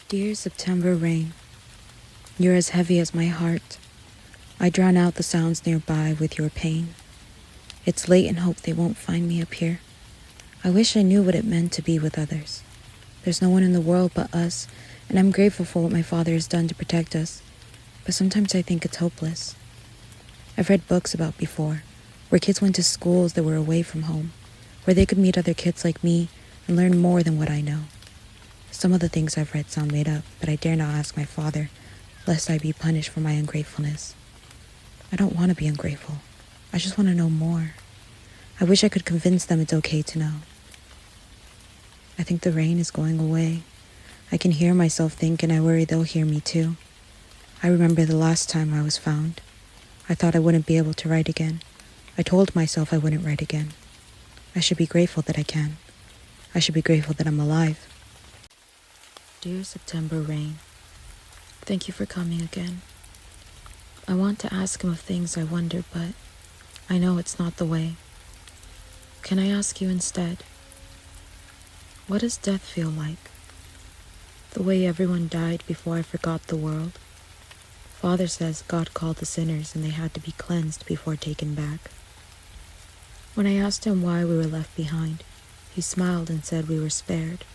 Dear September rain, you're as heavy as my heart. I drown out the sounds nearby with your pain. It's late and hope they won't find me up here. I wish I knew what it meant to be with others. There's no one in the world but us, and I'm grateful for what my father has done to protect us. But sometimes I think it's hopeless. I've read books about before, where kids went to schools that were away from home, where they could meet other kids like me and learn more than what I know. Some of the things I've read sound made up, but I dare not ask my father, lest I be punished for my ungratefulness. I don't want to be ungrateful. I just want to know more. I wish I could convince them it's okay to know. I think the rain is going away. I can hear myself think, and I worry they'll hear me too. I remember the last time I was found. I thought I wouldn't be able to write again. I told myself I wouldn't write again. I should be grateful that I can. I should be grateful that I'm alive. Dear September rain, thank you for coming again. I want to ask him of things I wonder, but I know it's not the way. Can I ask you instead? What does death feel like? The way everyone died before I forgot the world. Father says God called the sinners and they had to be cleansed before taken back. When I asked him why we were left behind, he smiled and said we were spared.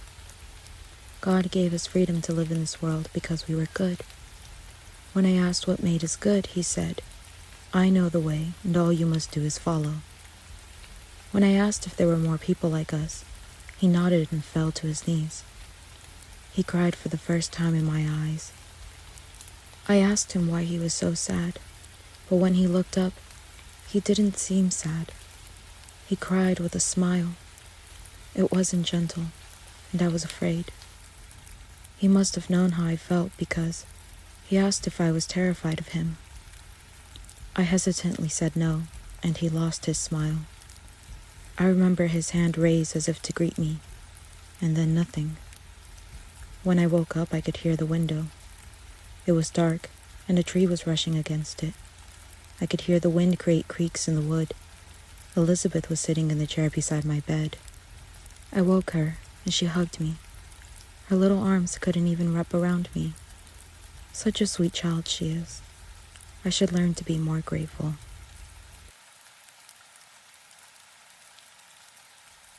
God gave us freedom to live in this world because we were good. When I asked what made us good, he said, I know the way, and all you must do is follow. When I asked if there were more people like us, he nodded and fell to his knees. He cried for the first time in my eyes. I asked him why he was so sad, but when he looked up, he didn't seem sad. He cried with a smile. It wasn't gentle, and I was afraid. He must have known how I felt because he asked if I was terrified of him. I hesitantly said no, and he lost his smile. I remember his hand raised as if to greet me, and then nothing. When I woke up, I could hear the window. It was dark, and a tree was rushing against it. I could hear the wind create creaks in the wood. Elizabeth was sitting in the chair beside my bed. I woke her, and she hugged me. Her little arms couldn't even wrap around me. Such a sweet child she is. I should learn to be more grateful.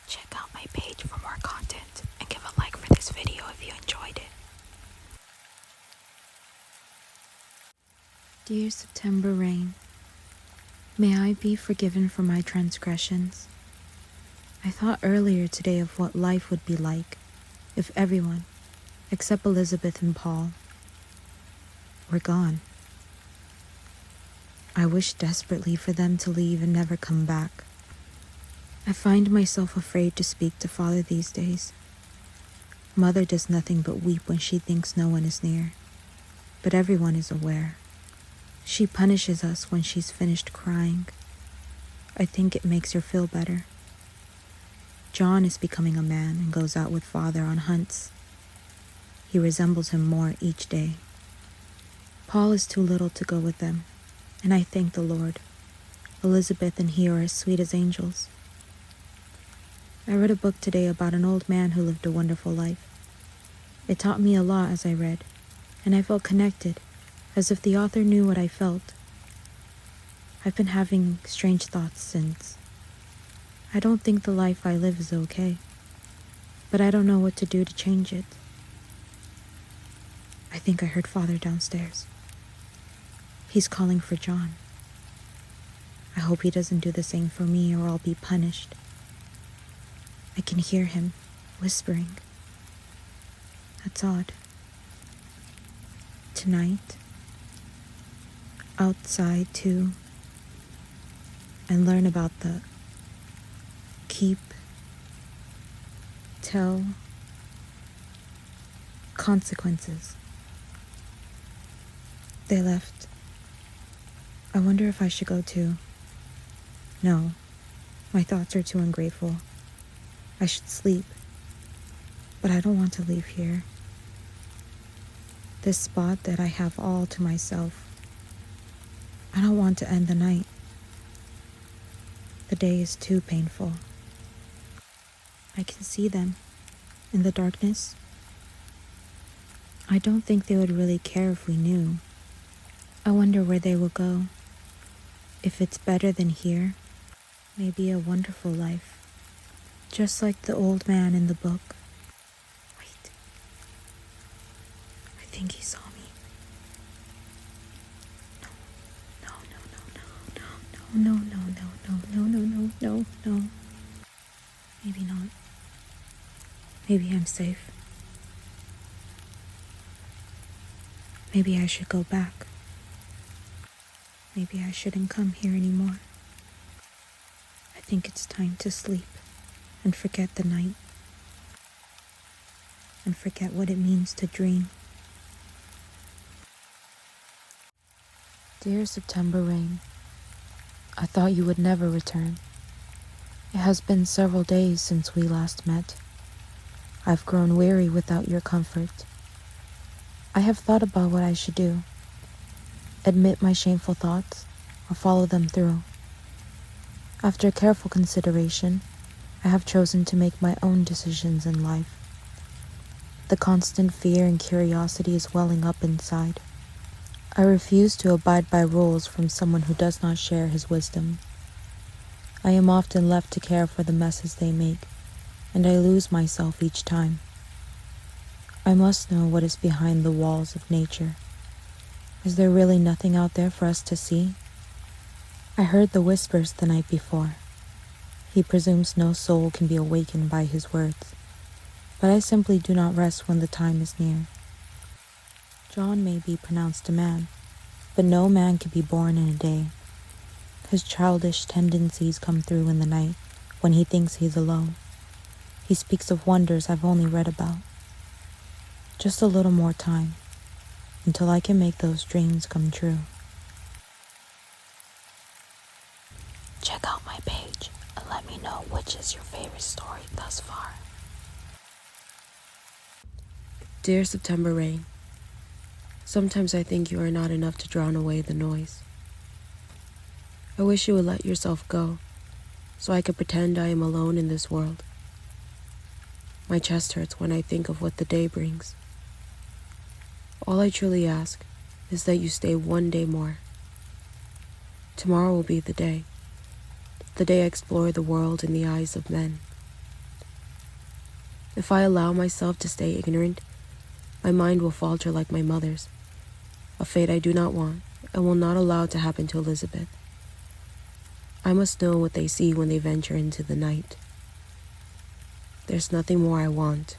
Check out my page for more content and give a like for this video if you enjoyed it. Dear September rain, may I be forgiven for my transgressions. I thought earlier today of what life would be like if everyone, except Elizabeth and Paul, were gone. I wish desperately for them to leave and never come back. I find myself afraid to speak to Father these days. Mother does nothing but weep when she thinks no one is near, but everyone is aware. She punishes us when she's finished crying. I think it makes her feel better. John is becoming a man and goes out with Father on hunts. He resembles him more each day. Paul is too little to go with them, and I thank the Lord. Elizabeth and he are as sweet as angels. I read a book today about an old man who lived a wonderful life. It taught me a lot as I read, and I felt connected, as if the author knew what I felt. I've been having strange thoughts since. I don't think the life I live is okay, but I don't know what to do to change it. I think I heard Father downstairs. He's calling for John. I hope he doesn't do the same for me or I'll be punished. I can hear him whispering. That's odd. Tonight, outside too, and learn about the keep, tell, consequences. They left. I wonder if I should go too. No, my thoughts are too ungrateful. I should sleep, but I don't want to leave here. This spot that I have all to myself. I don't want to end the night. The day is too painful. I can see them in the darkness. I don't think they would really care if we knew. I wonder where they will go. If it's better than here, maybe a wonderful life. Just like the old man in the book. Wait. I think he saw me. No, no, no, no, no, no, no, no, no, no, no, no, no. Maybe not. Maybe I'm safe. Maybe I should go back. Maybe I shouldn't come here anymore. I think it's time to sleep and forget the night and forget what it means to dream. Dear September rain, I thought you would never return. It has been several days since we last met. I've grown weary without your comfort. I have thought about what I should do. Admit my shameful thoughts or follow them through. After careful consideration, I have chosen to make my own decisions in life. The constant fear and curiosity is welling up inside. I refuse to abide by rules from someone who does not share his wisdom. I am often left to care for the messes they make, and I lose myself each time. I must know what is behind the walls of nature. Is there really nothing out there for us to see? I heard the whispers the night before. He presumes no soul can be awakened by his words, but I simply do not rest when the time is near. John may be pronounced a man, but no man can be born in a day. His childish tendencies come through in the night when he thinks he's alone. He speaks of wonders I've only read about. Just a little more time, until I can make those dreams come true. Check out my page and let me know which is your favorite story thus far. Dear September rain, sometimes I think you are not enough to drown away the noise. I wish you would let yourself go, so I could pretend I am alone in this world. My chest hurts when I think of what the day brings. All I truly ask is that you stay one day more. Tomorrow will be the day I explore the world in the eyes of men. If I allow myself to stay ignorant, my mind will falter like my mother's, a fate I do not want and will not allow to happen to Elizabeth. I must know what they see when they venture into the night. There's nothing more I want.